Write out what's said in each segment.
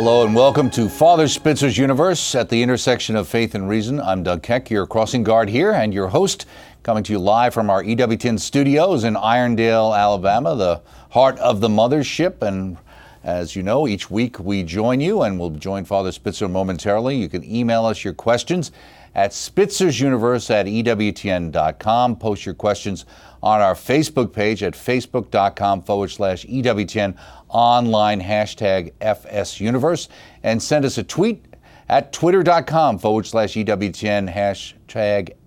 Hello and welcome to Father Spitzer's Universe at the intersection of faith and reason. I'm Doug Keck, your crossing guard here, and your host, coming to you live from our EWTN studios in Irondale, Alabama, the heart of the mothership. And as you know, each week we join you, and we'll join Father Spitzer momentarily. You can email us your questions at spitzersuniverse@ewtn.com. Post your questions on our Facebook page at facebook.com/EWTN online #FSUniverse, and send us a tweet at twitter.com/EWTN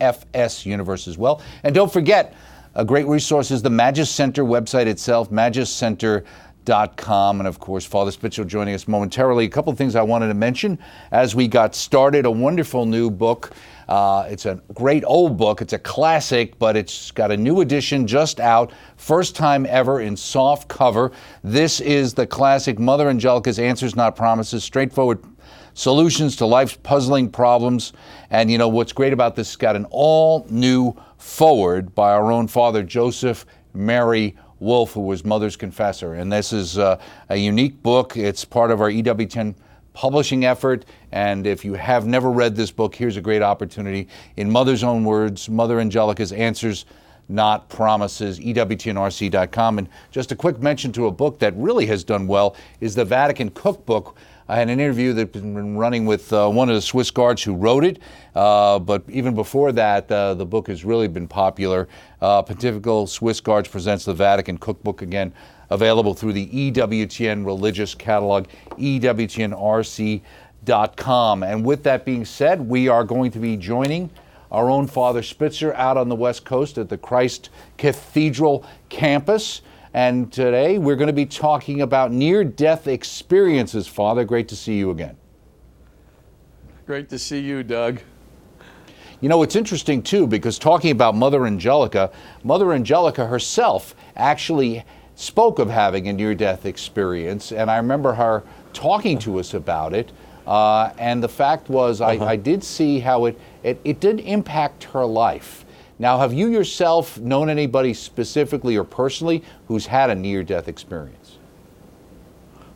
#FSUniverse as well. And don't forget, a great resource is the Magis Center website itself, magiscenter.com. And of course, Father Spitzer joining us momentarily. A couple of things I wanted to mention as we got started. A wonderful new book. It's a great old book. It's a classic, but it's got a new edition just out. First time ever in soft cover. This is the classic Mother Angelica's Answers Not Promises, straightforward solutions to life's puzzling problems. And you know what's great about this, it's got an all new foreword by our own Father Joseph Mary Wolf, who was Mother's confessor. And this is a unique book. It's part of our EWTN publishing effort, and if you have never read this book, here's a great opportunity. In Mother's own words, Mother Angelica's Answers Not Promises, EWTNRC.com. And just a quick mention to a book that really has done well is the Vatican Cookbook. I had an interview that's been running with one of the Swiss guards who wrote it, but even before that, the book has really been popular. Pontifical Swiss Guards presents the Vatican Cookbook, again, available through the EWTN Religious Catalog, EWTNRC.com. And with that being said, we are going to be joining our own Father Spitzer out on the West Coast at the Christ Cathedral campus. And today we're going to be talking about near-death experiences. Father, great to see you again. Great to see you, Doug. You know, it's interesting, too, because talking about Mother Angelica herself actually spoke of having a near-death experience, and I remember her talking to us about it, and the fact was I did see how it did impact her life. Now, have you yourself known anybody specifically or personally who's had a near-death experience?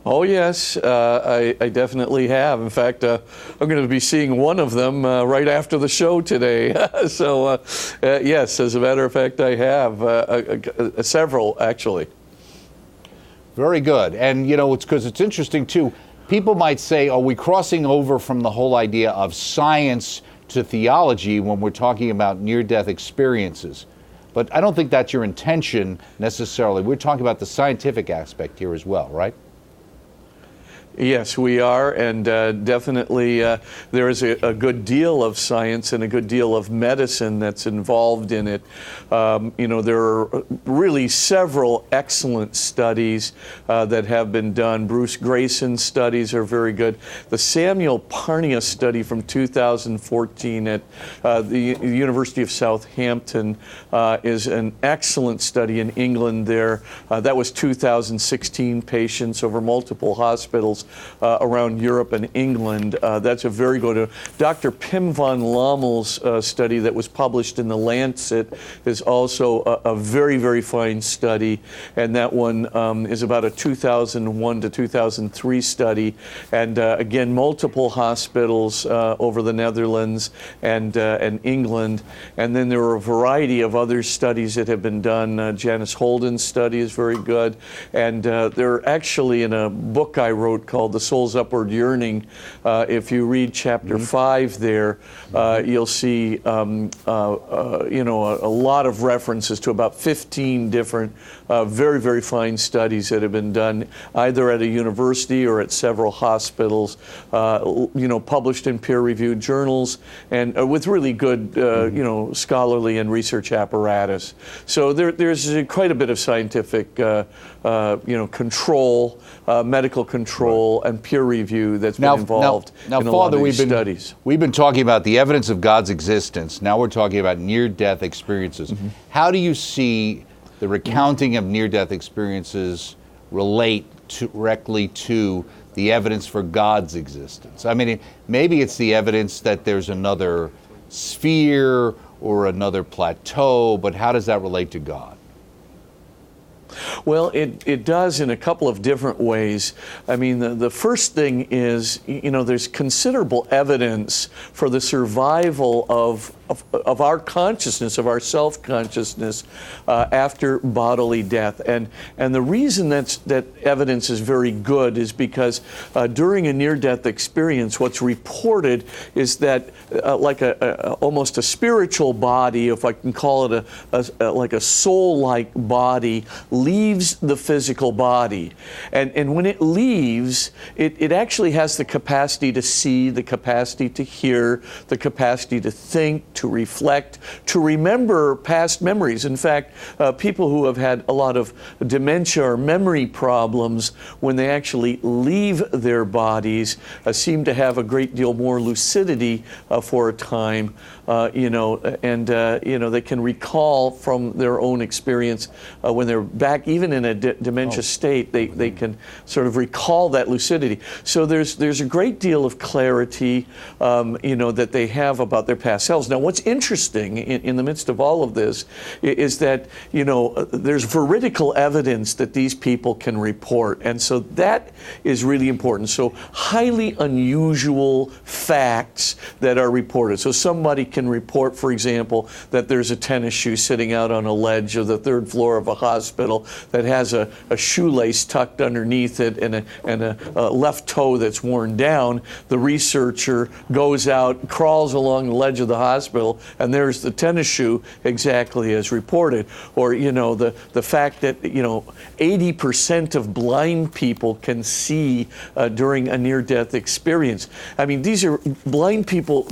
Oh, yes, I definitely have. In fact, I'm going to be seeing one of them right after the show today. So, yes, as a matter of fact, I have several, actually. Very good. And, you know, it's because it's interesting, too. People might say, are we crossing over from the whole idea of science to theology when we're talking about near-death experiences? But I don't think that's your intention necessarily. We're talking about the scientific aspect here as well, right? Yes, we are, and definitely there is a good deal of science and a good deal of medicine that's involved in it. You know, there are really several excellent studies that have been done. Bruce Grayson's studies are very good. The Samuel Parnia study from 2014 at the University of Southampton is an excellent study in England there. That was 2016 patients over multiple hospitals around Europe and England. That's a very good. Dr. Pim van Lommel's study that was published in The Lancet is also a very, very fine study, and that one is about a 2001 to 2003 study, and again, multiple hospitals over the Netherlands and England, and then there are a variety of other studies that have been done. Janice Holden's study is very good, and they're actually in a book I wrote called The Soul's Upward Yearning. If you read chapter 5 there, you'll see you know, a lot of references to about 15 different very, very fine studies that have been done either at a university or at several hospitals, you know, published in peer-reviewed journals and with really good, you know, scholarly and research apparatus. So there's quite a bit of scientific, you know, control, medical control, and peer review that's been involved in a lot of these studies. We've been talking about the evidence of God's existence. Now we're talking about near-death experiences. How do you see the recounting of near-death experiences relate directly to the evidence for God's existence? I mean, maybe it's the evidence that there's another sphere or another plateau, but how does that relate to God? Well, it does in a couple of different ways. I mean, the first thing is, there's considerable evidence for the survival of our consciousness, of our self-consciousness after bodily death. And the reason that evidence is very good is because during a near-death experience, what's reported is that like almost a spiritual body, if I can call it like a soul-like body, leaves the physical body. And when it leaves, it actually has the capacity to see, the capacity to hear, the capacity to think, to reflect, to remember past memories. In fact, people who have had a lot of dementia or memory problems, when they actually leave their bodies, seem to have a great deal more lucidity for a time, and they can recall from their own experience when they're back, even in a dementia state, they can sort of recall that lucidity. So there's a great deal of clarity, that they have about their past selves. Now, what's interesting in the midst of all of this is that, there's veridical evidence that these people can report. And so that is really important. So highly unusual facts that are reported. So somebody can report, for example, that there's a tennis shoe sitting out on a ledge of the third floor of a hospital that has a shoelace tucked underneath it and a left toe that's worn down. The researcher goes out, crawls along the ledge of the hospital, and there's the tennis shoe exactly as reported. Or, the fact that, 80% of blind people can see during a near-death experience. I mean, these are blind people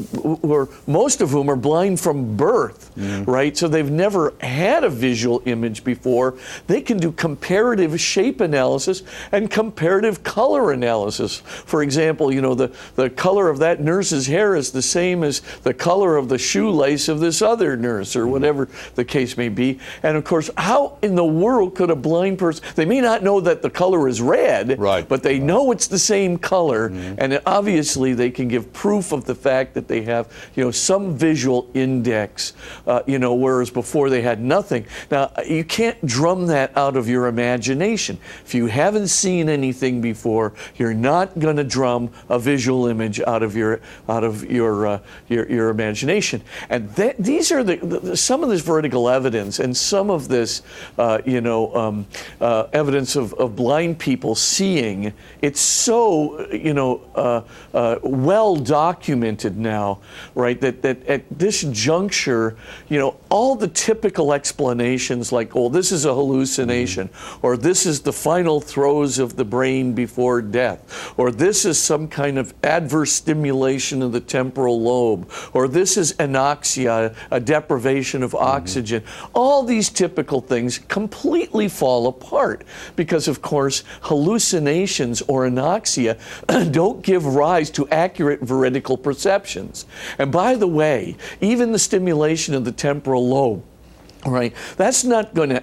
most of whom are blind from birth, right? So they've never had a visual image before. They can do comparative shape analysis and comparative color analysis. For example, the color of that nurse's hair is the same as the color of the shoelace of this other nurse, or whatever the case may be. And of course, how in the world could a blind person, they may not know that the color is red, right, but they know it's the same color, and obviously they can give proof of the fact that they have, some visual index, whereas before they had nothing. Now, you can't drum that out of your imagination. If you haven't seen anything before, you're not going to drum a visual image out of your imagination. And these are some of this vertical evidence and some of this, evidence of blind people seeing. It's so, well documented now, right? That at this juncture, all the typical explanations like, oh, this is a hallucination, or this is the final throes of the brain before death, or this is some kind of adverse stimulation of the temporal lobe, or this is anoxia, a deprivation of oxygen. All these typical things completely fall apart because, of course, hallucinations or anoxia don't give rise to accurate veridical perceptions. And by the way, even the stimulation of the temporal lobe, right, that's not going to,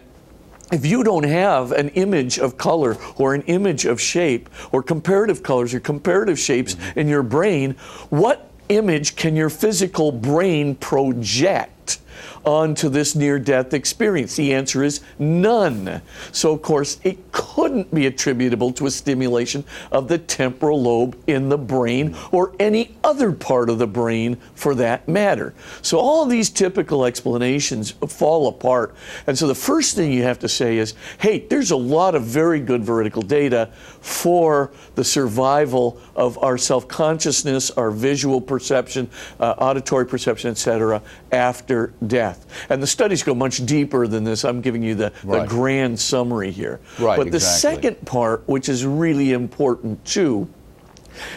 if you don't have an image of color or an image of shape or comparative colors or comparative shapes in your brain, what image can your physical brain project onto this near-death experience? The answer is none. So, of course, it couldn't be attributable to a stimulation of the temporal lobe in the brain or any other part of the brain for that matter. So all these typical explanations fall apart. And so the first thing you have to say is, hey, there's a lot of very good veridical data for the survival of our self-consciousness, our visual perception, auditory perception, etc., after death. And the studies go much deeper than this. I'm giving you the grand summary here. Right, but the second part, which is really important too,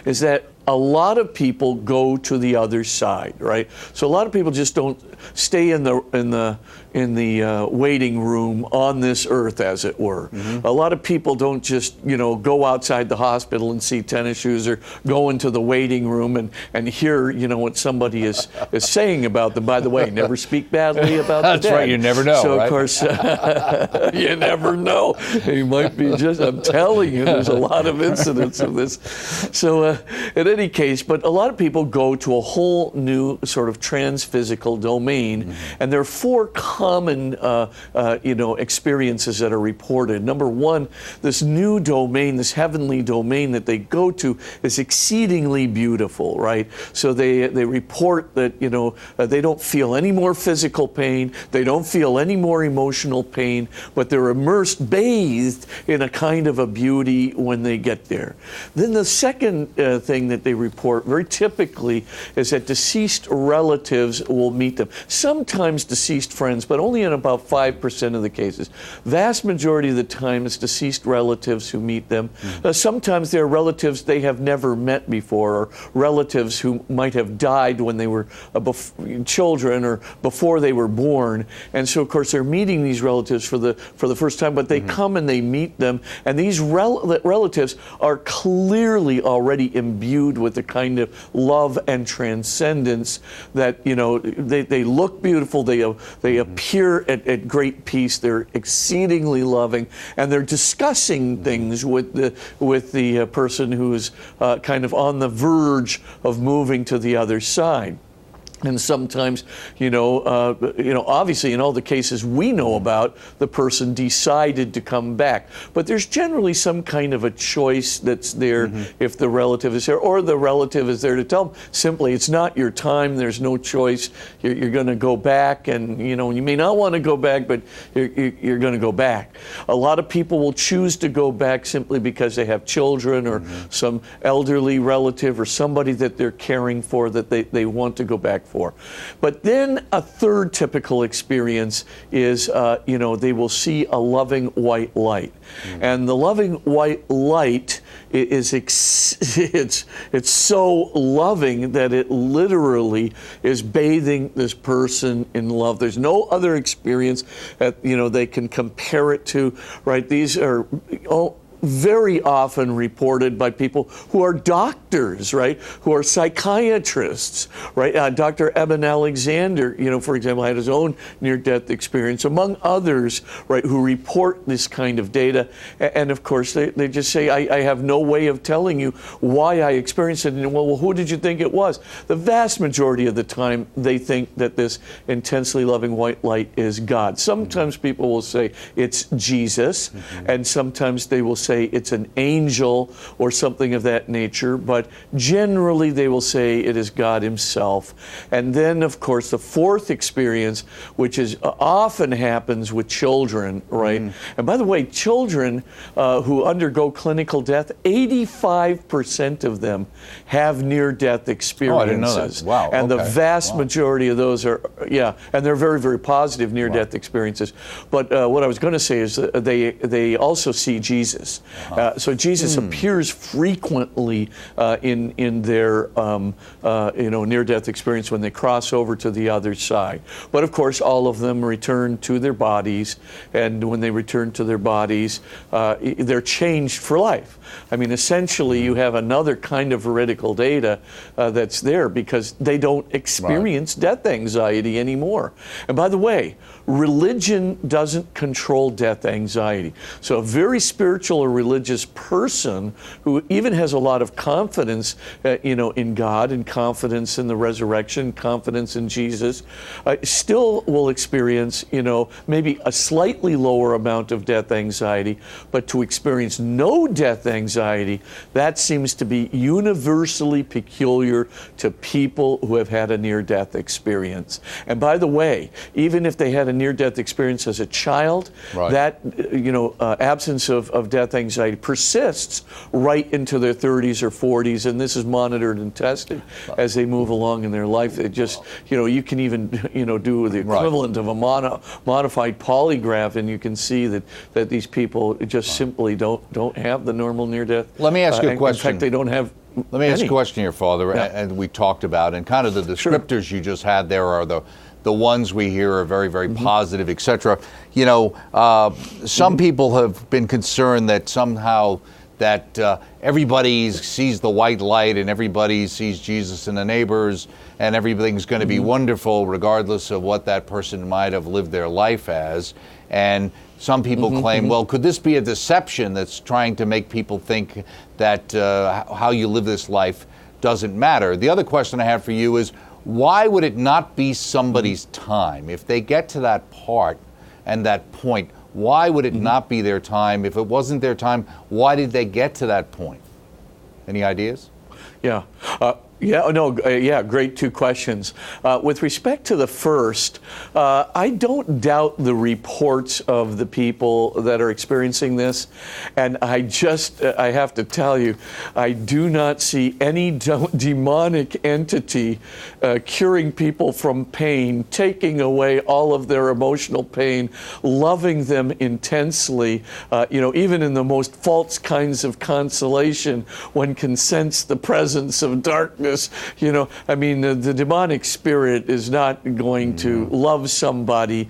is that a lot of people go to the other side, right? So a lot of people just don't stay in the waiting room on this earth, as it were. A lot of people don't just go outside the hospital and see tennis shoes, or go into the waiting room and hear what somebody is saying about them. By the way, never speak badly about the dead. That's right. You never know. So right? Of course, you never know. He might be just. I'm telling you, there's a lot of incidents of this. So at any case, but a lot of people go to a whole new sort of transphysical domain, and there are four common, experiences that are reported. Number one, this new domain, this heavenly domain that they go to, is exceedingly beautiful, right? So they report that they don't feel any more physical pain, they don't feel any more emotional pain, but they're immersed, bathed in a kind of a beauty when they get there. Then the second thing that they report very typically is that deceased relatives will meet them. Sometimes deceased friends, but only in about 5% of the cases. Vast majority of the time it's deceased relatives who meet them. Sometimes they're relatives they have never met before, or relatives who might have died when they were children or before they were born. And so of course they're meeting these relatives for the first time, but they come and they meet them, and these relatives are clearly already imbued with the kind of love and transcendence that they look beautiful, they appear at great peace, they're exceedingly loving, and they're discussing things with the person who's kind of on the verge of moving to the other side. And sometimes, obviously in all the cases we know about, the person decided to come back. But there's generally some kind of a choice that's there if the relative is there, or the relative is there to tell them simply, it's not your time, there's no choice, you're going to go back, and you may not want to go back, but you're going to go back. A lot of people will choose to go back simply because they have children or some elderly relative or somebody that they're caring for that they want to go back for. But then a third typical experience is, they will see a loving white light. And the loving white light is it's so loving that it literally is bathing this person in love. There's no other experience that they can compare it to, right? These are very often reported by people who are doctors, right? Who are psychiatrists, right? Dr. Eben Alexander, for example, had his own near-death experience, among others, right, who report this kind of data. And of course, they just say, I have no way of telling you why I experienced it. And well, who did you think it was? The vast majority of the time, they think that this intensely loving white light is God. Sometimes people will say it's Jesus, and sometimes they will say it's an angel or something of that nature, but generally they will say it is God himself. And then, of course, the fourth experience, which is often happens with children, right? And by the way, children who undergo clinical death, 85% of them have near-death experiences. Oh, I didn't know that. Wow. And the vast majority of those are, and they're very, very positive near-death experiences. But what I was going to say is that they also see Jesus. So Jesus appears frequently in their near-death experience when they cross over to the other side. But of course, all of them return to their bodies, and when they return to their bodies, they're changed for life. I mean, essentially, you have another kind of veridical data that's there because they don't experience death anxiety anymore. And by the way, religion doesn't control death anxiety. So a very spiritual or religious person who even has a lot of confidence, in God and confidence in the resurrection, confidence in Jesus, still will experience, maybe a slightly lower amount of death anxiety, but to experience no death anxiety, that seems to be universally peculiar to people who have had a near-death experience. And by the way, even if they had a near-death experience as a child, that absence of death anxiety persists right into their 30s or 40s, and this is monitored and tested as they move along in their life. It just, you can even, do the equivalent of a modified polygraph, and you can see that these people just simply don't have the normal near-death. Let me ask you a question. In fact, they don't have. Let me ask you a question here, Father, and we talked about, and kind of the descriptors you just had there are the ones we hear are very, very positive, etc. Some people have been concerned that somehow that everybody sees the white light and everybody sees Jesus and the neighbors and everything's going to be wonderful regardless of what that person might have lived their life as. And some people claim, well, could this be a deception that's trying to make people think that how you live this life doesn't matter. The other question I have for you is, why would it not be somebody's time? If they get to that part and that point, why would it not be their time? If it wasn't their time, why did they get to that point? Any ideas? Yeah. Great two questions. With respect to the first, I don't doubt the reports of the people that are experiencing this, and I have to tell you, I do not see any demonic entity curing people from pain, taking away all of their emotional pain, loving them intensely, even in the most false kinds of consolation, one can sense the presence of darkness. The demonic spirit is not going to love somebody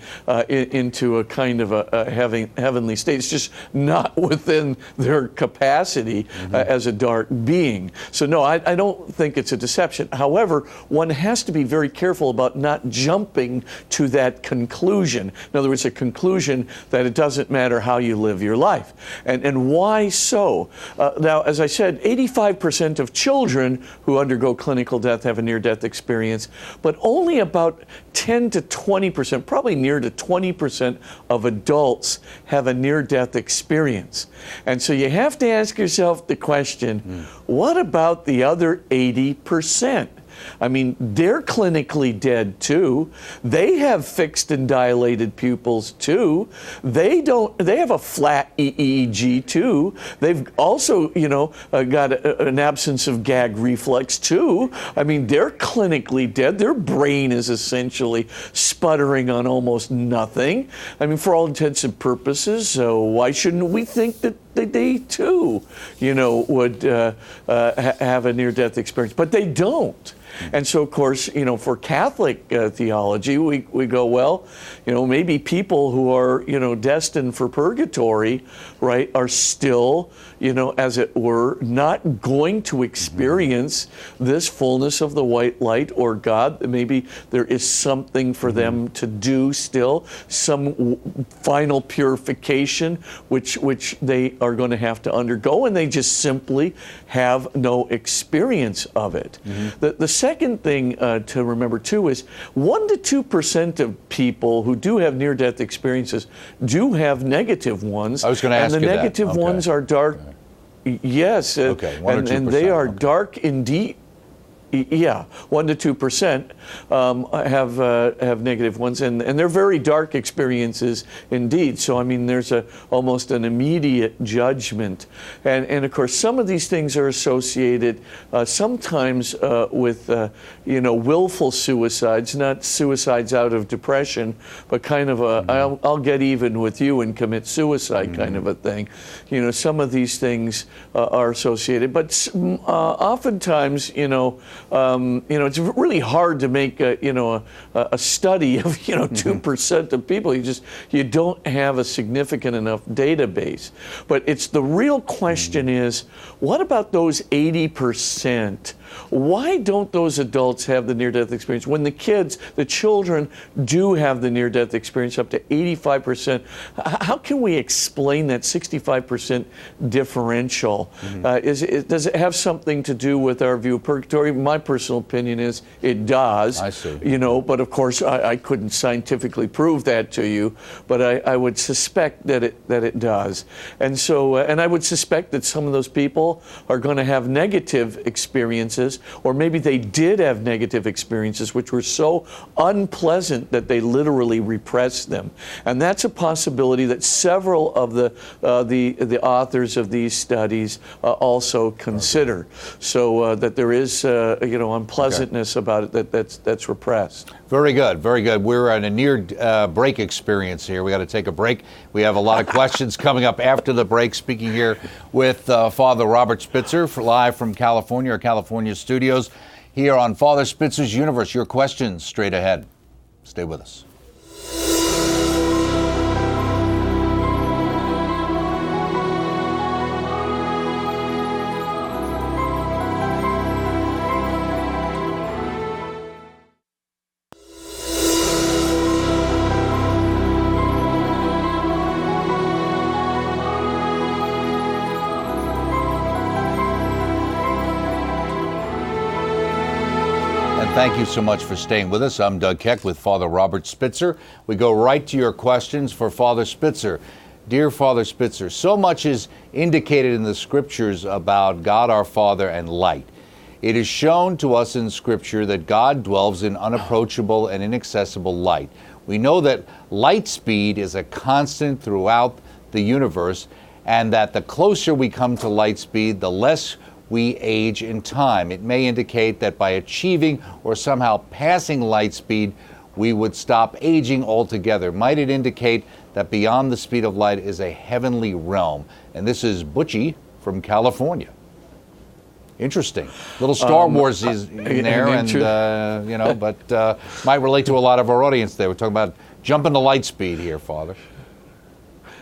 into a kind of a heavenly state. It's just not within their capacity as a dark being. So no, I don't think it's a deception. However, one has to be very careful about not jumping to that conclusion. In other words, a conclusion that it doesn't matter how you live your life. And why so? Now, as I said, 85% of children who undergo clinical death have a near-death experience, but only about 10 to 20%, probably near to 20% of adults have a near-death experience. And so you have to ask yourself the question, what about the other 80%? I mean, they're clinically dead too. They have fixed and dilated pupils too. They have a flat EEG too. They've also, got an absence of gag reflex too. I mean, they're clinically dead. Their brain is essentially sputtering on almost nothing. I mean, for all intents and purposes, so why shouldn't we think that they too, would have a near-death experience? But they don't. And so, of course, for Catholic theology, we go, well, maybe people who are, destined for purgatory, right, are still, as it were, not going to experience this fullness of the white light or God. Maybe there is something for them to do still, some final purification, which they are going to have to undergo, and they just simply have no experience of it. The second thing to remember too is 1% to 2% of people who do have near-death experiences do have negative ones. I was going to ask you that. And the negative ones are dark. Yes, 1 or 2%, and they are dark indeed. Yeah, 1% to 2% have negative ones, and they're very dark experiences indeed. So I mean, there's almost an immediate judgment, and of course some of these things are associated sometimes with willful suicides, not suicides out of depression, but kind of I'll get even with you and commit suicide kind of a thing. Some of these things are associated, but oftentimes it's really hard to make a study of 2% of people. You don't have a significant enough database. But it's the real question is, what about those 80%? Why don't those adults have the near-death experience when the children do have the near-death experience up to 85%? How can we explain that 65% differential? Does it have something to do with our view of purgatory? My personal opinion is it does. I see. But of course I couldn't scientifically prove that to you, but I would suspect that it does. And so, and I would suspect that some of those people are going to have negative experiences, or maybe they did have negative experiences which were so unpleasant that they literally repressed them. And that's a possibility that several of the authors of these studies also consider. So that there is unpleasantness about it that's repressed. Very good, very good. We're at a near break experience here. We got to take a break. We have a lot of questions coming up after the break. Speaking here with Father Robert Spitzer, live from California, our California studios, here on Father Spitzer's Universe. Your questions straight ahead. Stay with us. Thank you so much for staying with us. I'm Doug Keck with Father Robert Spitzer. We go right to your questions for Father Spitzer. Dear Father Spitzer, so much is indicated in the scriptures about God our Father and light. It is shown to us in Scripture that God dwells in unapproachable and inaccessible light. We know that light speed is a constant throughout the universe, and that the closer we come to light speed, the less we age in time. It may indicate that by achieving or somehow passing light speed, we would stop aging altogether. Might it indicate that beyond the speed of light is a heavenly realm? And this is Butchie from California. Interesting. Little Star Wars is in there, and but might relate to a lot of our audience there. We're talking about jumping to light speed here, Father.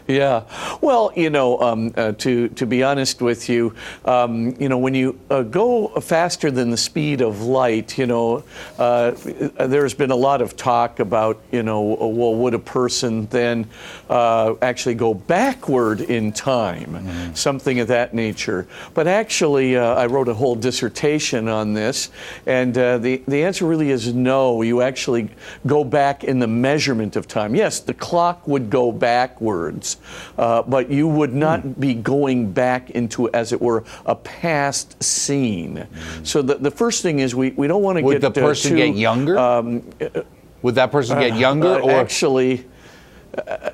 Yeah, well, to be honest with you, when you go faster than the speed of light, there's been a lot of talk about, well, would a person then actually go backward in time, something of that nature. But actually, I wrote a whole dissertation on this, and the answer really is no. You actually go back in the measurement of time. Yes, the clock would go backwards. But you would not be going back into, as it were, a past scene. So the first thing is we don't want to get... Would the person get younger? Would that person get younger? Or actually,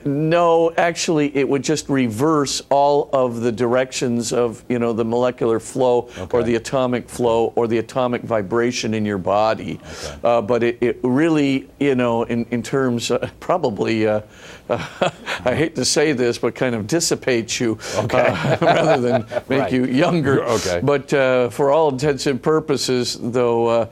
no, actually, it would just reverse all of the directions of, the molecular flow or the atomic flow or the atomic vibration in your body. Okay. But it really, in terms, probably, I hate to say this, but kind of dissipates you rather than make you younger. Okay. But for all intents and purposes, though,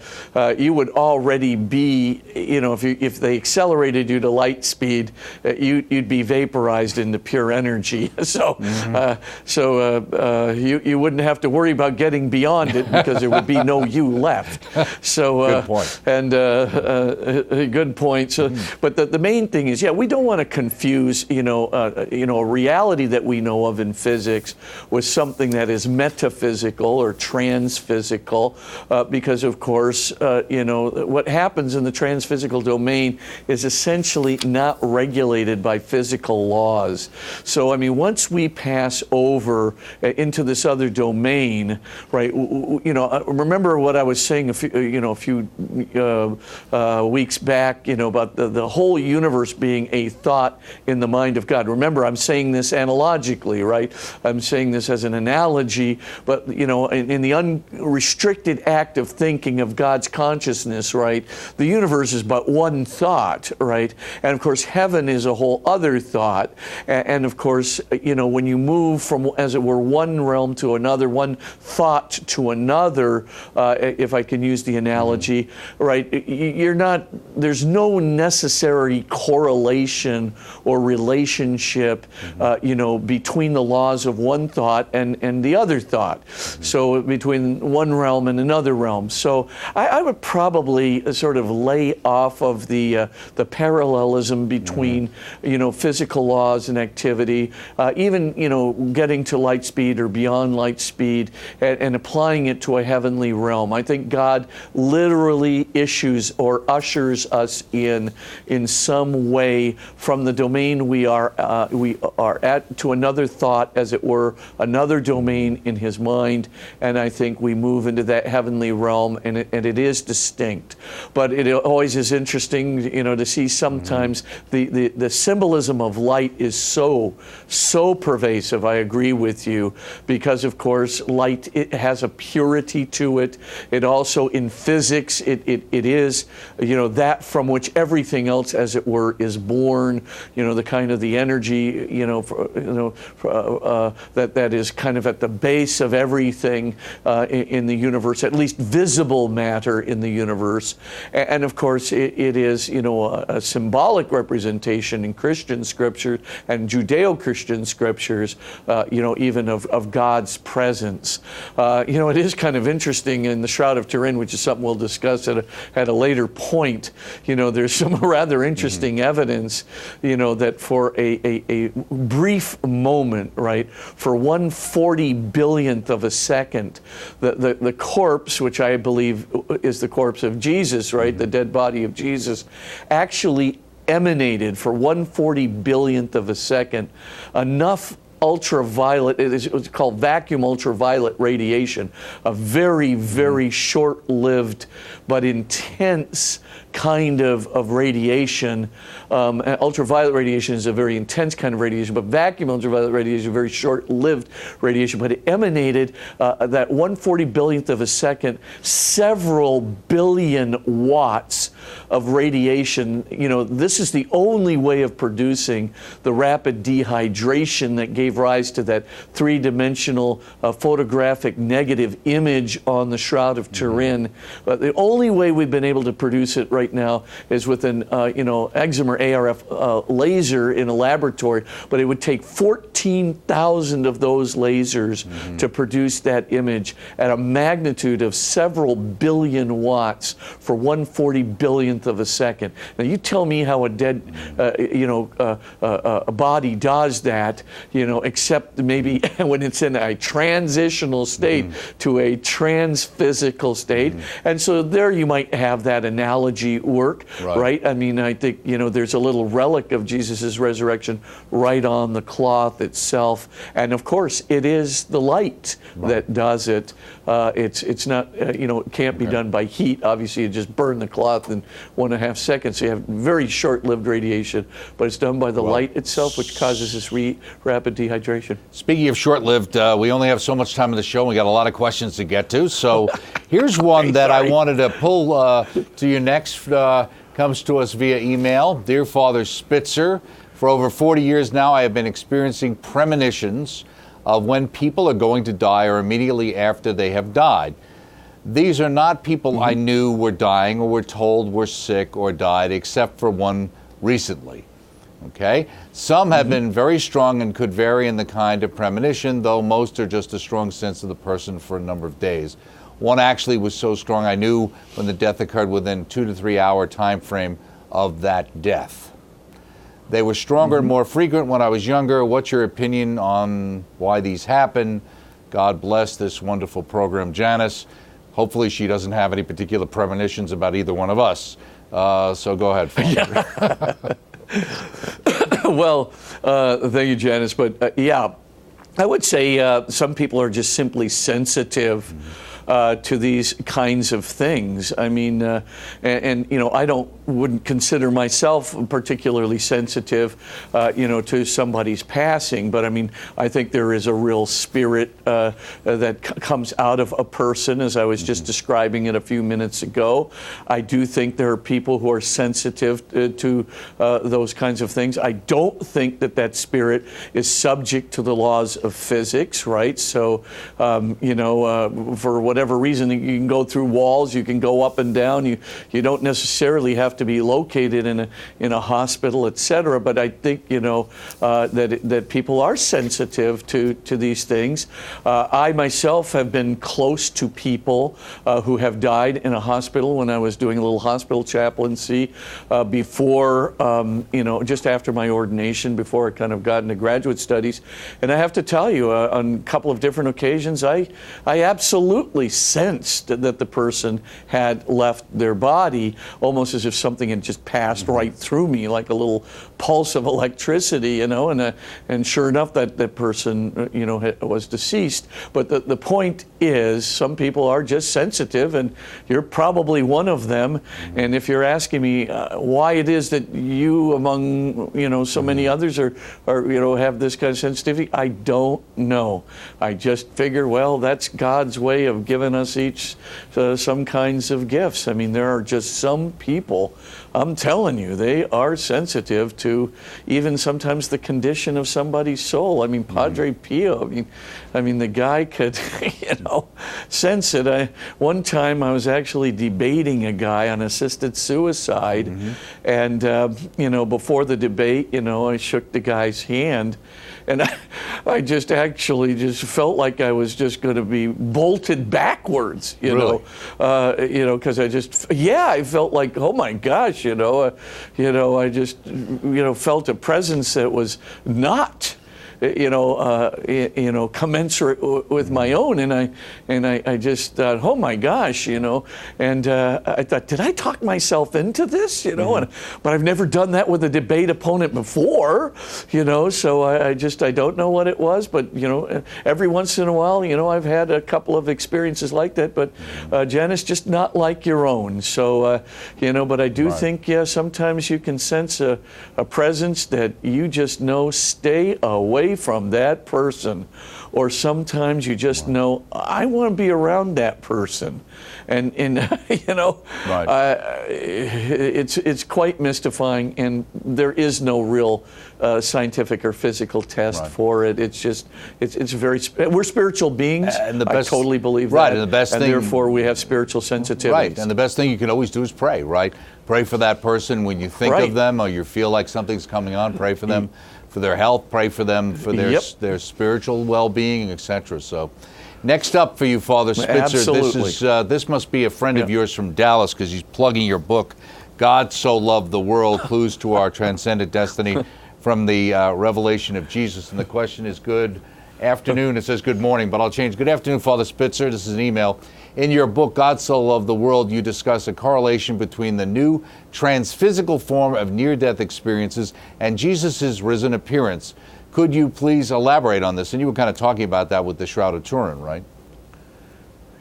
you would already be, if they accelerated you to light speed, you'd be vaporized into pure energy. So, you wouldn't have to worry about getting beyond it because there would be no you left. So, good point. And good point. So, but the main thing is, we don't want to confuse, a reality that we know of in physics with something that is metaphysical or transphysical, because of course, what happens in the transphysical domain is essentially not regulated by physical laws. So, once we pass over into this other domain, right? Remember what I was saying a few weeks back, about the whole universe being a thought in the mind of God. Remember, I'm saying this analogically, right? I'm saying this as an analogy, but in the unrestricted act of thinking of God's consciousness, right? The universe is but one thought, right? And of course, heaven is a whole other thought. And of course, when you move from, as it were, one realm to another, one thought to another, if I can use the analogy, right? There's no necessary correlation or relationship, between the laws of one thought and the other thought. So between one realm and another realm. So I would probably sort of lay off of the parallelism between, physical laws and activity, even, getting to light speed or beyond light speed and applying it to a heavenly realm. I think God literally issues or ushers us in some way from the domain we are at to another thought, as it were, another domain in His mind, and I think we move into that heavenly realm, and it is distinct. But it always is interesting, to see sometimes the symbolism of light is so pervasive. I agree with you, because of course light, it has a purity to it. It also, in physics, it is that from which everything else, as it were, is born. The kind of the energy, that is kind of at the base of everything in the universe, at least visible matter in the universe. And of course, it is, a symbolic representation mentioned in Christian scripture and Judeo-Christian scriptures, even of God's presence. It is kind of interesting in the Shroud of Turin, which is something we'll discuss at a later point. There's some rather interesting evidence, that for a brief moment, right, for 1/40 billionth of a second, the corpse, which I believe is the corpse of Jesus, right, the dead body of Jesus, actually emanated for 1/40 billionth of a second enough ultraviolet, it's called vacuum ultraviolet radiation, a very, very short-lived but intense kind of radiation. Ultraviolet radiation is a very intense kind of radiation, but vacuum ultraviolet radiation is a very short-lived radiation. But it emanated that 1/40 billionth of a second, several billion watts of radiation. This is the only way of producing the rapid dehydration that gave rise to that three-dimensional photographic negative image on the Shroud of Turin. But the only way we've been able to produce it right now is with an excimer ARF laser in a laboratory, but it would take 14,000 of those lasers to produce that image at a magnitude of several billion watts for 1/40 billionth of a second. Now you tell me how a dead a body does that, except maybe when it's in a transitional state to a transphysical state. And so there you might have that analogy work, right? I mean, I think, there's a little relic of Jesus' resurrection right on the cloth itself. And of course, it is the light that does it. It's not, it can't be done by heat. Obviously, you just burn the cloth in 1.5 seconds. So you have very short-lived radiation, but it's done by the light itself, which causes this rapid dehydration. Speaking of short-lived, we only have so much time in the show. We got a lot of questions to get to. So here's one that I wanted to pull to you next. Comes to us via email. Dear Father Spitzer, for over 40 years now, I have been experiencing premonitions of when people are going to die or immediately after they have died. These are not people I knew were dying or were told were sick or died, except for one recently. Okay? Some have been very strong and could vary in the kind of premonition, though most are just a strong sense of the person for a number of days. One actually was so strong I knew when the death occurred within 2 to 3 hour time frame of that death. They were stronger and more frequent when I was younger. What's your opinion on why these happen? God bless this wonderful program, Janice. Hopefully she doesn't have any particular premonitions about either one of us. So go ahead, Father. Well, thank you, Janice. But I would say some people are just simply sensitive to these kinds of things. I mean, I wouldn't consider myself particularly sensitive, to somebody's passing. But I mean, I think there is a real spirit that comes out of a person, as I was just describing it a few minutes ago. I do think there are people who are sensitive to those kinds of things. I don't think that spirit is subject to the laws of physics, right? So, for whatever reason, you can go through walls, you can go up and down. You don't necessarily have to be located in a hospital, etc. But I think that people are sensitive to these things. I myself have been close to people who have died in a hospital when I was doing a little hospital chaplaincy before, just after my ordination, before I kind of got into graduate studies. And I have to tell you, on a couple of different occasions, I absolutely sensed that the person had left their body, almost as if something had just passed right through me, like a little pulse of electricity, and sure enough, that person, was deceased. But the point is, some people are just sensitive, and you're probably one of them. And if you're asking me why it is that you, among so many others, are have this kind of sensitivity, I don't know. I just figure, well, that's God's way of giving us each some kinds of gifts. I mean, there are just some people I'm telling you, they are sensitive to even sometimes the condition of somebody's soul. I mean, Padre Pio, I mean, the guy could, sense it. One time I was actually debating a guy on assisted suicide, and, before the debate, I shook the guy's hand, and I just actually just felt like I was just going to be bolted backwards, Really? because I felt like, oh my gosh, I just, felt a presence that was not, commensurate with my own, and I just thought, oh my gosh, and I thought, did I talk myself into this, but I've never done that with a debate opponent before, so I don't know what it was, but every once in a while, I've had a couple of experiences like that, but Janice, just not like your own, so but I do think, sometimes you can sense a presence that you just know, stay away from that person, or sometimes you just know, I want to be around that person, and it's quite mystifying, and there is no real scientific or physical test for it. It's just it's we're spiritual beings. And I totally believe that. And the best thing, therefore we have spiritual sensitivities. Right, and the best thing you can always do is pray. Right, pray for that person when you think of them, or you feel like something's coming on. Pray for them. For their health, pray for them, for their spiritual well-being, etc. So, next up for you, Father Spitzer, this must be a friend of yours from Dallas, because he's plugging your book, God So Loved the World, Clues to Our Transcendent Destiny, from the Revelation of Jesus. And the question is, good afternoon. It says good morning, but I'll change. Good afternoon, Father Spitzer. This is an email. In your book, God So Loved the World, you discuss a correlation between the new transphysical form of near-death experiences and Jesus' risen appearance. Could you please elaborate on this? And you were kind of talking about that with the Shroud of Turin, right?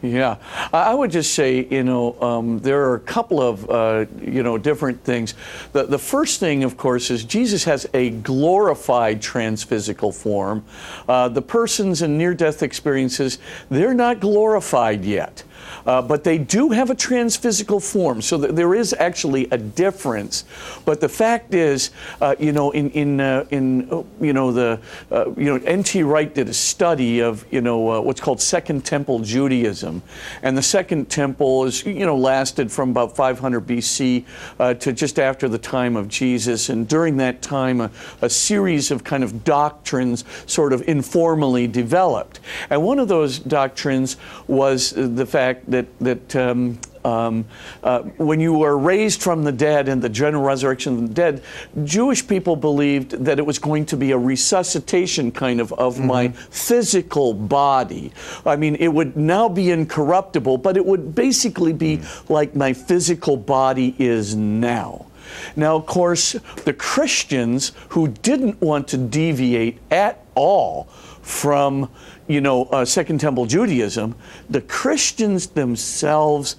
Yeah, I would just say, there are a couple of, different things. The first thing, of course, is Jesus has a glorified transphysical form. The persons in near-death experiences, they're not glorified yet. But they do have a transphysical form, so there is actually a difference. But the fact is, N.T. Wright did a study of, what's called Second Temple Judaism, and the Second Temple is, lasted from about 500 B.C. To just after the time of Jesus, and during that time, a series of kind of doctrines sort of informally developed. And one of those doctrines was the fact that when you were raised from the dead and the general resurrection of the dead, Jewish people believed that it was going to be a resuscitation kind of my physical body. I mean, it would now be incorruptible, but it would basically be like my physical body is now. Now, of course, the Christians who didn't want to deviate at all from Second Temple Judaism, the Christians themselves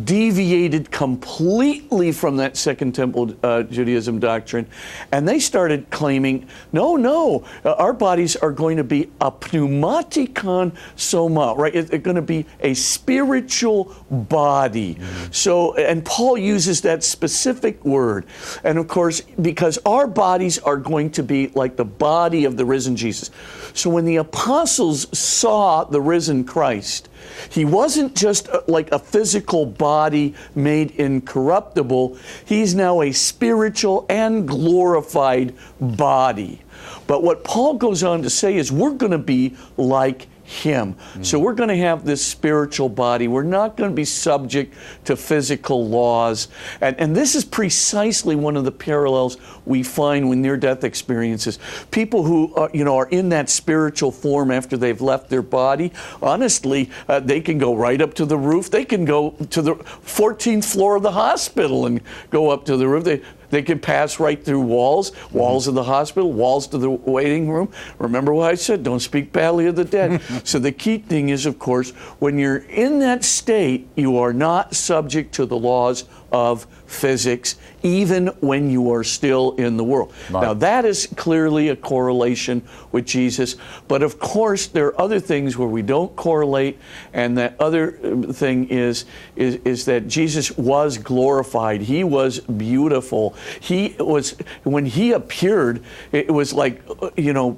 deviated completely from that Second Temple Judaism doctrine, and they started claiming, no, our bodies are going to be a pneumatikon soma, right? It's going to be a spiritual body. So, and Paul uses that specific word, and of course, because our bodies are going to be like the body of the risen Jesus. So when the apostles saw the risen Christ, he wasn't just like a physical body made incorruptible. He's now a spiritual and glorified body. But what Paul goes on to say is we're going to be like him. So we're going to have this spiritual body. We're not going to be subject to physical laws. And this is precisely one of the parallels we find with near-death experiences. People who are in that spiritual form after they've left their body, honestly, they can go right up to the roof. They can go to the 14th floor of the hospital and go up to the roof. They can pass right through walls of the hospital, walls to the waiting room. Remember what I said, don't speak badly of the dead. So the key thing is, of course, when you're in that state, you are not subject to the laws of physics, even when you are still in the world. Right. Now, that is clearly a correlation with Jesus, but of course there are other things where we don't correlate, and that other thing is that Jesus was glorified. He was beautiful. He was, when he appeared, it was like,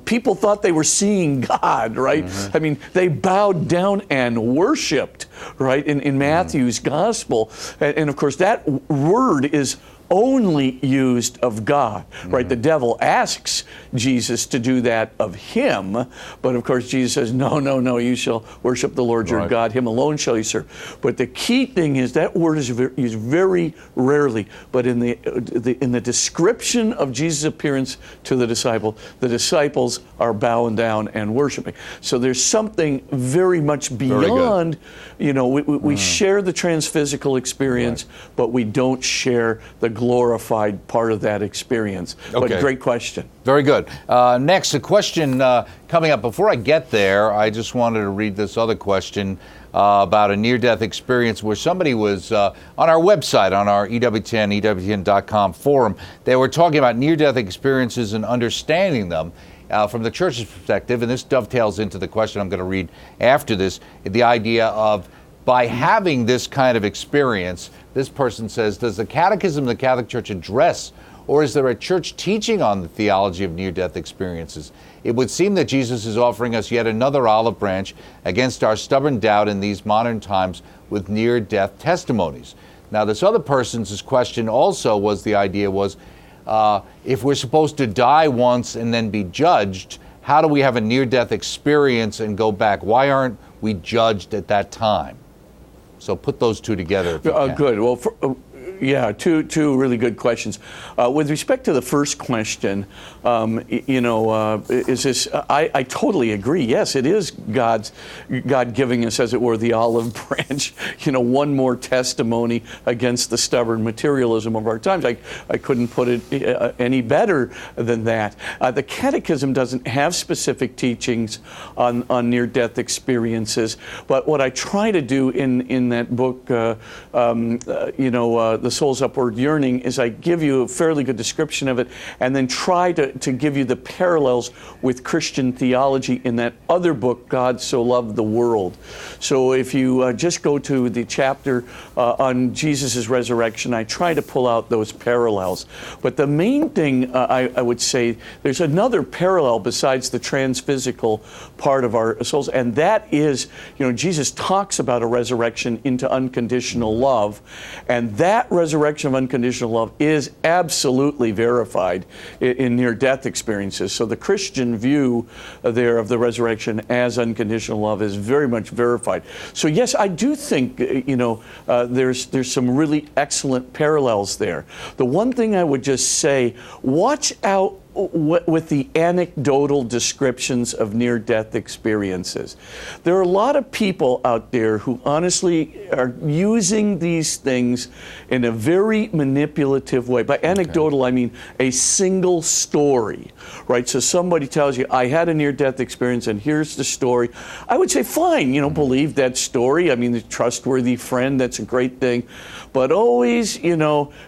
people thought they were seeing God, right? I mean, they bowed down and worshiped, right, in Matthew's gospel. And of course, that word is only used of God, right? The devil asks Jesus to do that of him, but of course Jesus says, no, you shall worship the Lord your God, him alone shall you serve. But the key thing is that word is used very rarely, but in the description of Jesus' appearance to the disciples are bowing down and worshiping. So there's something very much beyond, we share the transphysical experience, but we don't share the glorified part of that experience. Okay. But great question. Very good. Next, a question coming up. Before I get there, I just wanted to read this other question about a near-death experience where somebody was on our website, on our EWTN, EWTN.com forum. They were talking about near-death experiences and understanding them from the church's perspective, and this dovetails into the question I'm going to read after this, the idea of, by having this kind of experience, this person says, does the Catechism of the Catholic Church address, or is there a church teaching on the theology of near-death experiences? It would seem that Jesus is offering us yet another olive branch against our stubborn doubt in these modern times with near-death testimonies. Now, this other person's question also was, the idea was, if we're supposed to die once and then be judged, how do we have a near-death experience and go back? Why aren't we judged at that time? So put those two together if you can. Good. Well, two really good questions. With respect to the first question, is this? I totally agree. Yes, it is God giving us, as it were, the olive branch. One more testimony against the stubborn materialism of our times. I couldn't put it any better than that. The Catechism doesn't have specific teachings on near-death experiences, but what I try to do in that book, The Soul's Upward Yearning, is I give you a fairly good description of it and then try to give you the parallels with Christian theology in that other book, God So Loved the World. So if you just go to the chapter on Jesus' resurrection, I try to pull out those parallels. But the main thing I would say, there's another parallel besides the transphysical part of our souls, and that is, Jesus talks about a resurrection into unconditional love, and that resurrection of unconditional love is absolutely verified in near-death experiences. So the Christian view there of the resurrection as unconditional love is very much verified. So yes, I do think there's some really excellent parallels there. The one thing I would just say, watch out with the anecdotal descriptions of near-death experiences. There are a lot of people out there who honestly are using these things in a very manipulative way. By anecdotal, I mean a single story, right? So somebody tells you, I had a near-death experience and here's the story. I would say, fine, believe that story. I mean, the trustworthy friend, that's a great thing. But always, have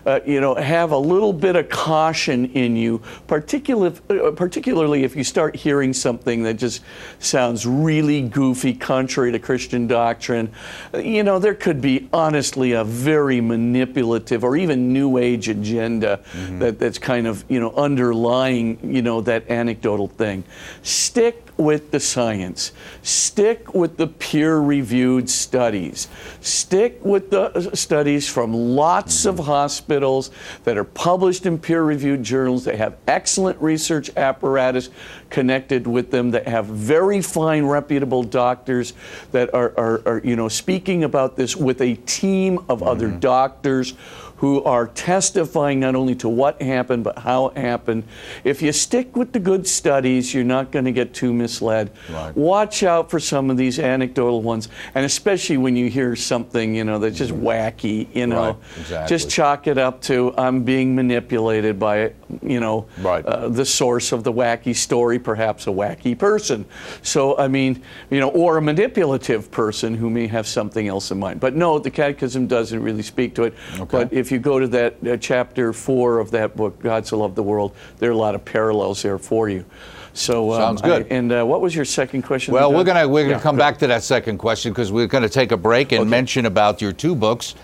a little bit of caution in you, particularly if you start hearing something that just sounds really goofy, contrary to Christian doctrine. There could be honestly a very manipulative or even New Age agenda that's kind of underlying that anecdotal thing. Stick with the science. Stick with the peer-reviewed studies. Stick with the studies from lots of hospitals that are published in peer-reviewed journals. They have excellent research apparatus connected with them, that have very fine, reputable doctors that are speaking about this with a team of other doctors who are testifying not only to what happened, but how it happened. If you stick with the good studies, you're not going to get too misled. Right. Watch out for some of these anecdotal ones, and especially when you hear something, that's just wacky, Right. Exactly. Just chalk it up to, I'm being manipulated by, the source of the wacky story, perhaps a wacky person. So, or a manipulative person who may have something else in mind. But no, the Catechism doesn't really speak to it. Okay. But if you go to that chapter 4 of that book, God So Loved the World, there are a lot of parallels there for you. So sounds good. What was your second question? Well, we're gonna come back to that second question because we're gonna take a break and mention about your 2 books.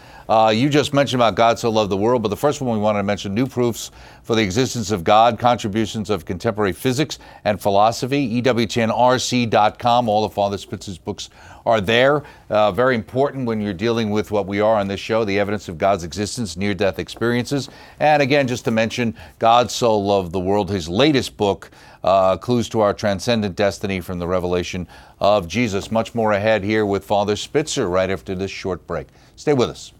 You just mentioned about God So Loved the World, but the first one we wanted to mention, New Proofs for the Existence of God, Contributions of Contemporary Physics and Philosophy, EWTNRC.com. All of Father Spitzer's books are there. Very important when you're dealing with what we are on this show, the evidence of God's existence, near-death experiences. And again, just to mention, God So Loved the World, his latest book, Clues to Our Transcendent Destiny from the Revelation of Jesus. Much more ahead here with Father Spitzer right after this short break. Stay with us.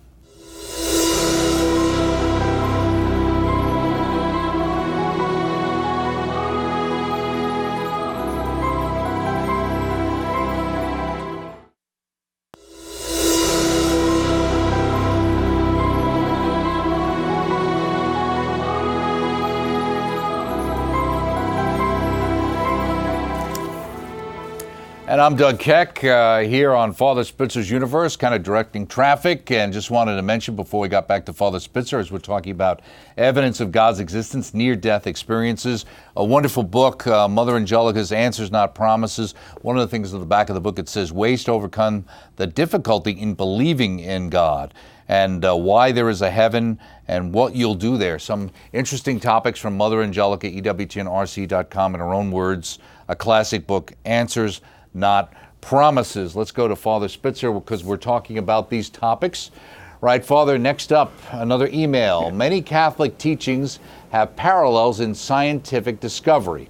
And I'm Doug Keck here on Father Spitzer's Universe, kind of directing traffic, and just wanted to mention before we got back to Father Spitzer, as we're talking about evidence of God's existence, near-death experiences, a wonderful book, Mother Angelica's Answers Not Promises. One of the things at the back of the book, it says, ways to overcome the difficulty in believing in God, and why there is a heaven and what you'll do there. Some interesting topics from Mother Angelica, EWTNRC.com, in her own words, a classic book, Answers Not Promises. Let's go to Father Spitzer because we're talking about these topics. Right, Father, next up, another email. Many Catholic teachings have parallels in scientific discovery.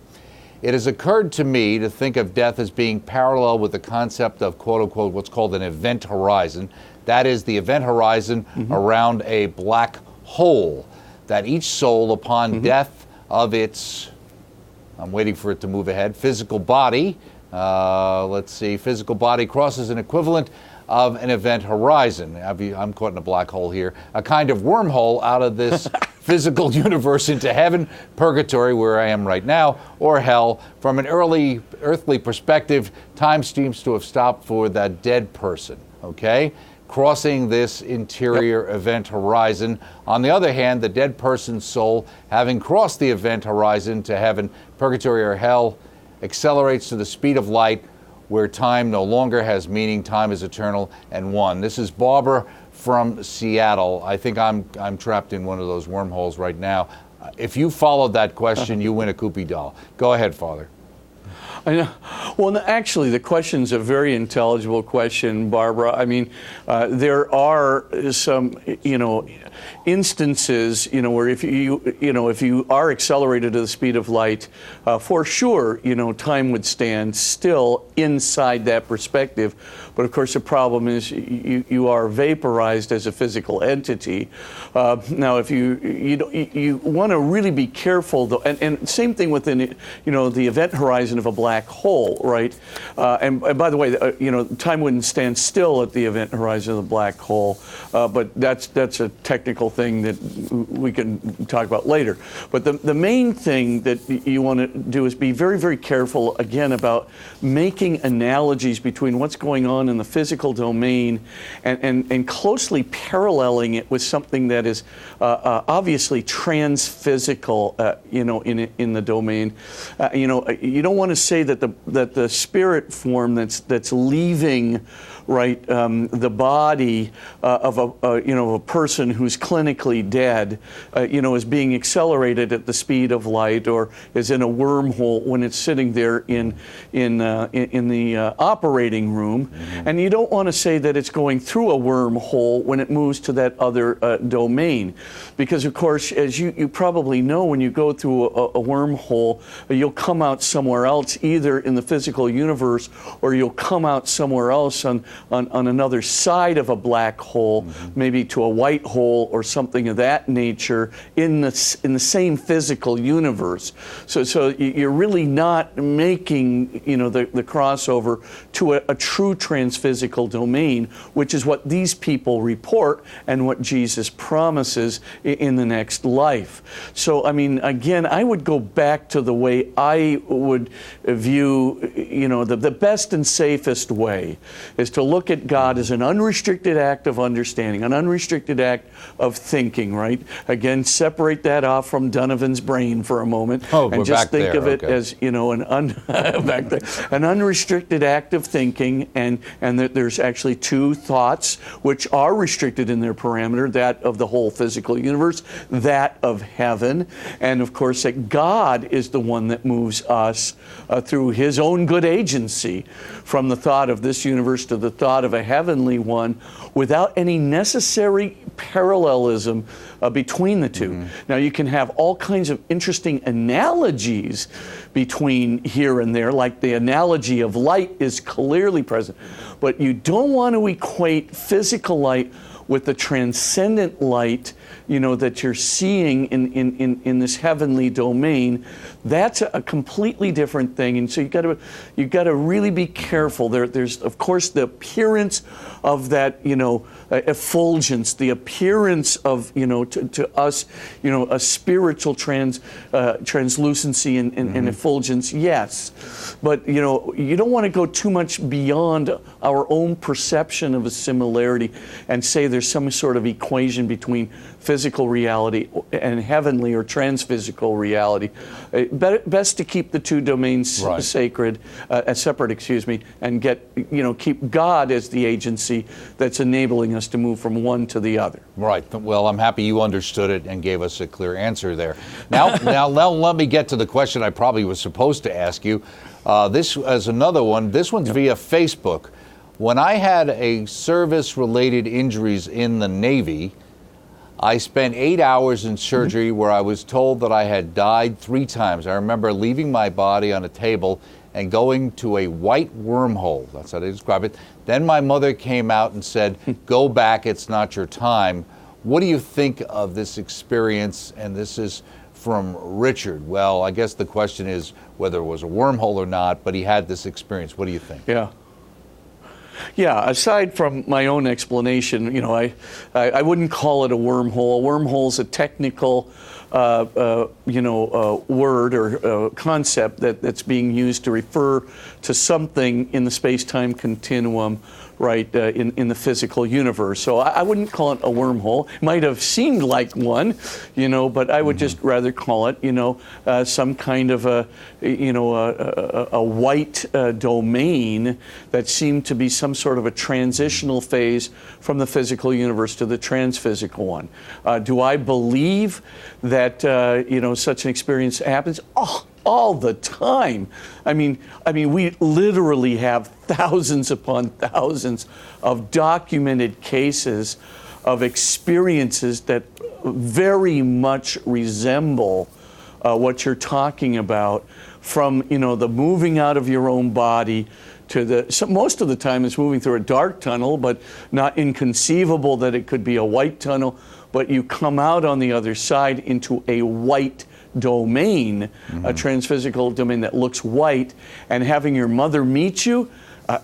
It has occurred to me to think of death as being parallel with the concept of, quote unquote, what's called an event horizon. That is the event horizon around a black hole, that each soul upon death of its, I'm waiting for it to move ahead, physical body, physical body crosses an equivalent of an event horizon. I'm caught in a black hole here, a kind of wormhole out of this physical universe into heaven, purgatory, where I am right now, or hell. From an early earthly perspective, time seems to have stopped for that dead person, okay? Crossing this interior event horizon. On the other hand, the dead person's soul, having crossed the event horizon to heaven, purgatory, or hell, accelerates to the speed of light, where time no longer has meaning, time is eternal and one. This is Barbara from Seattle. I think I'm trapped in one of those wormholes right now. If you followed that question, you win a Koopy doll. Go ahead, Father. I know. Well, actually, the question's a very intelligible question, Barbara. I mean, there are some, instances, where if you are accelerated to the speed of light, for sure, time would stand still inside that perspective. But of course, the problem is you are vaporized as a physical entity. Now, if you want to really be careful, though, and same thing within, the event horizon of a black hole, right? And by the way, time wouldn't stand still at the event horizon of the black hole, but that's a technical thing that we can talk about later. But the main thing that you want to do is be very, very careful, again, about making analogies between what's going on in the physical domain and closely paralleling it with something that is obviously transphysical, in the domain. You don't want to say that the spirit form that's leaving, right, the body of a person who's clinically dead, is being accelerated at the speed of light, or is in a wormhole when it's sitting there in the operating room, and you don't want to say that it's going through a wormhole when it moves to that other domain, because of course, as you probably know, when you go through a wormhole, you'll come out somewhere else, either in the physical universe, or you'll come out somewhere else on another side of a black hole, maybe to a white hole or something of that nature in the same physical universe. So you're really not making the crossover to a true transphysical domain, which is what these people report and what Jesus promises in the next life. So I mean, again, I would go back to the way I would view, the best and safest way is to look at God as an unrestricted act of understanding, an unrestricted act of thinking, right? Again, separate that off from Donovan's brain for a moment, and just think of it as, you know, an unrestricted act of thinking, and that there's actually two thoughts which are restricted in their parameter, that of the whole physical universe, that of heaven, and of course that God is the one that moves us through his own good agency from the thought of this universe to the thought of a heavenly one, without any necessary parallelism between the two. Now, you can have all kinds of interesting analogies between here and there, like the analogy of light is clearly present, but you don't want to equate physical light with the transcendent light, you know, that you're seeing in this heavenly domain. That's a completely different thing, and so you got to really be careful. There's of course the appearance of that, you know, effulgence, the appearance of, you know, to us, you know, a spiritual translucency and effulgence, yes, but you know, you don't want to go too much beyond our own perception of a similarity and say there's some sort of equation between physical reality and heavenly or transphysical reality. Best to keep the two domains separate, excuse me, and keep God as the agency that's enabling us to move from one to the other. Right. Well, I'm happy you understood it and gave us a clear answer there. Now let me get to the question I probably was supposed to ask you. This is another one. This one's via Facebook. When I had a service-related injuries in the Navy, I spent 8 hours in surgery where I was told that I had died 3 times. I remember leaving my body on a table and going to a white wormhole. That's how they describe it. Then my mother came out and said, "Go back, it's not your time." What do you think of this experience? And this is from Richard. Well, I guess the question is whether it was a wormhole or not, but he had this experience. What do you think? Yeah, aside from my own explanation, you know, I wouldn't call it a wormhole. A wormhole is a technical, word or concept that's being used to refer to something in the space-time continuum, right, in the physical universe. So I wouldn't call it a wormhole. It might have seemed like one, you know, but I would just rather call it, you know, some kind of a white domain that seemed to be some sort of a transitional phase from the physical universe to the transphysical one. Do I believe that, such an experience happens? Oh, all the time. I mean, we literally have thousands upon thousands of documented cases of experiences that very much resemble what you're talking about, from, you know, the moving out of your own body to most of the time it's moving through a dark tunnel, but not inconceivable that it could be a white tunnel, but you come out on the other side into a white domain, a transphysical domain that looks white, and having your mother meet you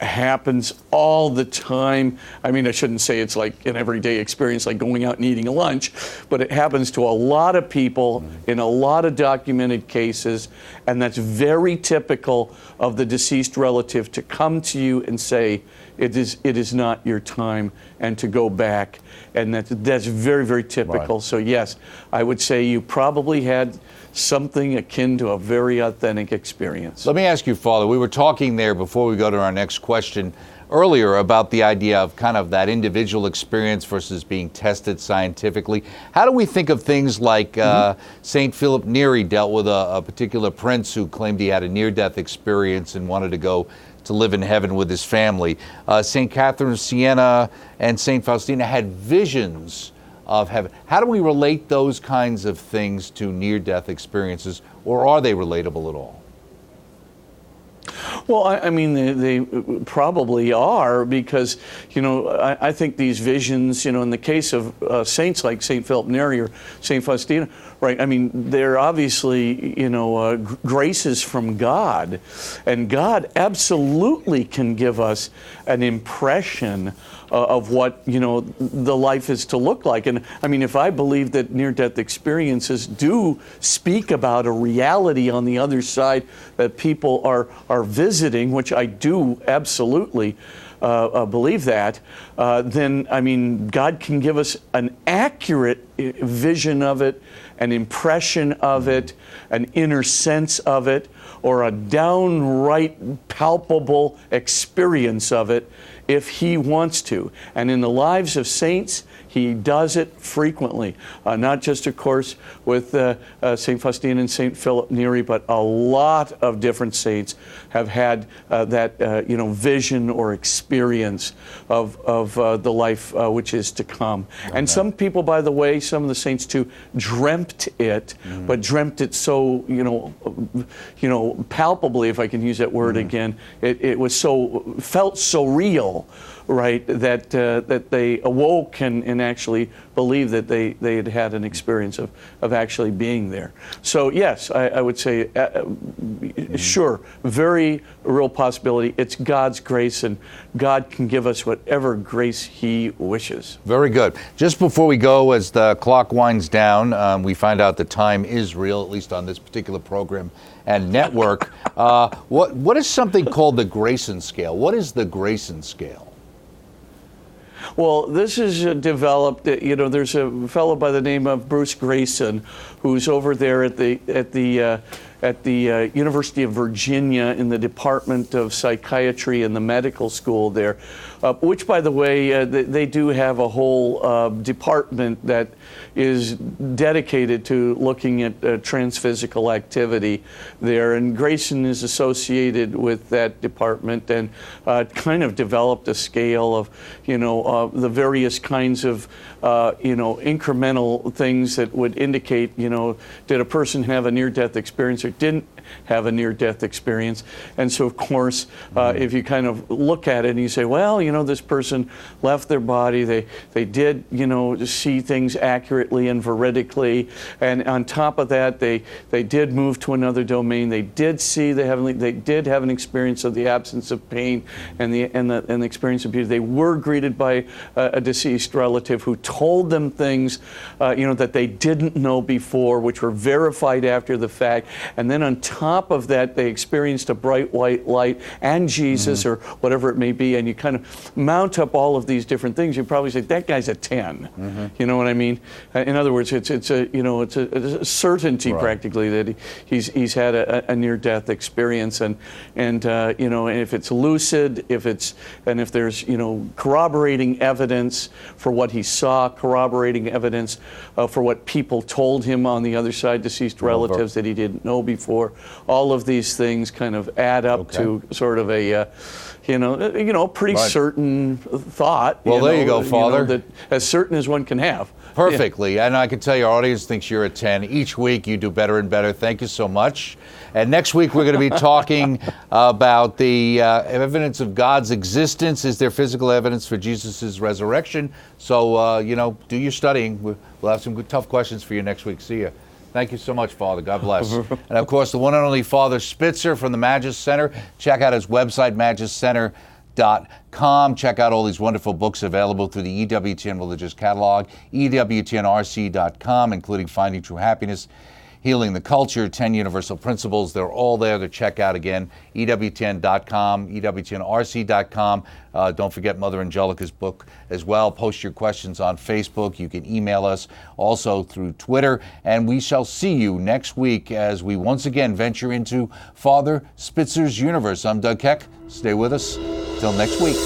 happens all the time. I mean, I shouldn't say it's like an everyday experience like going out and eating a lunch, but it happens to a lot of people in a lot of documented cases, and that's very typical of the deceased relative to come to you and say, it is not your time, and to go back. And that's very, very typical. Right. So yes, I would say you probably had something akin to a very authentic experience. Let me ask you, Father, we were talking there before we go to our next question earlier about the idea of kind of that individual experience versus being tested scientifically. How do we think of things like St. Philip Neri dealt with a particular prince who claimed he had a near-death experience and wanted to go to live in heaven with his family? St. Catherine of Siena and St. Faustina had visions of heaven. How do we relate those kinds of things to near-death experiences, or are they relatable at all? Well, I mean, they probably are, because, you know, I think these visions, you know, in the case of saints like St. Philip Neri or St. Faustina, right, I mean, they're obviously, you know, graces from God, and God absolutely can give us an impression of what, you know, the life is to look like. And I mean, if I believe that near-death experiences do speak about a reality on the other side that people are visiting, which I do absolutely, believe that, then, I mean, God can give us an accurate vision of it, an impression of it, an inner sense of it, or a downright palpable experience of it if He wants to. And in the lives of saints, He does it frequently, not just, of course, with St. Faustina and St. Philip Neri, but a lot of different saints have had that vision or experience of the life which is to come. And some people, by the way, some of the saints too, dreamt it, but dreamt it so palpably, if I can use that word again. It was felt so real, right, that they awoke and actually believed that they had had an experience of actually being there. So yes, I would say, sure, very real possibility. It's God's grace, and God can give us whatever grace He wishes. Very good. Just before we go, as the clock winds down, we find out that time is real, at least on this particular program and network. What is something called the Grayson scale? What is the Grayson scale? Well, this is developed. There's a fellow by the name of Bruce Grayson, who's over there at the University of Virginia in the Department of Psychiatry in the medical school there, which, by the way, they do have a whole department that is dedicated to looking at transphysical activity there. And Grayson is associated with that department and kind of developed a scale of, the various kinds of, incremental things that would indicate, did a person have a near-death experience or didn't have a near-death experience. And so, of course, if you kind of look at it and you say, well, this person left their body, they did, see things accurately and veridically, and on top of that, they did move to another domain. They did see the heavenly. They did have an experience of the absence of pain and the experience of beauty. They were greeted by a deceased relative who told them things, that they didn't know before, which were verified after the fact. And then on top of that, they experienced a bright white light and Jesus, or whatever it may be. And you kind of mount up all of these different things. You probably say that guy's a 10. You know what I mean? In other words, it's a certainty, right, practically, that he's had a near-death experience, and if it's lucid, if there's corroborating evidence for what he saw, corroborating evidence for what people told him on the other side, deceased relatives that he didn't know before, all of these things kind of add up to sort of a pretty certain thought. Well, there you go, Father. That as certain as one can have. Perfectly. And I can tell your audience thinks you're a 10. Each week you do better and better. Thank you so much. And next week we're going to be talking about the evidence of God's existence. Is there physical evidence for Jesus' resurrection? So, do your studying. We'll have some good, tough questions for you next week. See you. Thank you so much, Father. God bless. And, of course, the one and only Father Spitzer from the Magis Center. Check out his website, magiscenter.com. Check out all these wonderful books available through the EWTN Religious Catalog, EWTNRC.com, including Finding True Happiness, Healing the Culture, 10 Universal Principles. They're all there to check out again. EWTN.com, EWTNRC.com. Don't forget Mother Angelica's book as well. Post your questions on Facebook. You can email us also through Twitter. And we shall see you next week as we once again venture into Father Spitzer's universe. I'm Doug Keck. Stay with us. Till next week.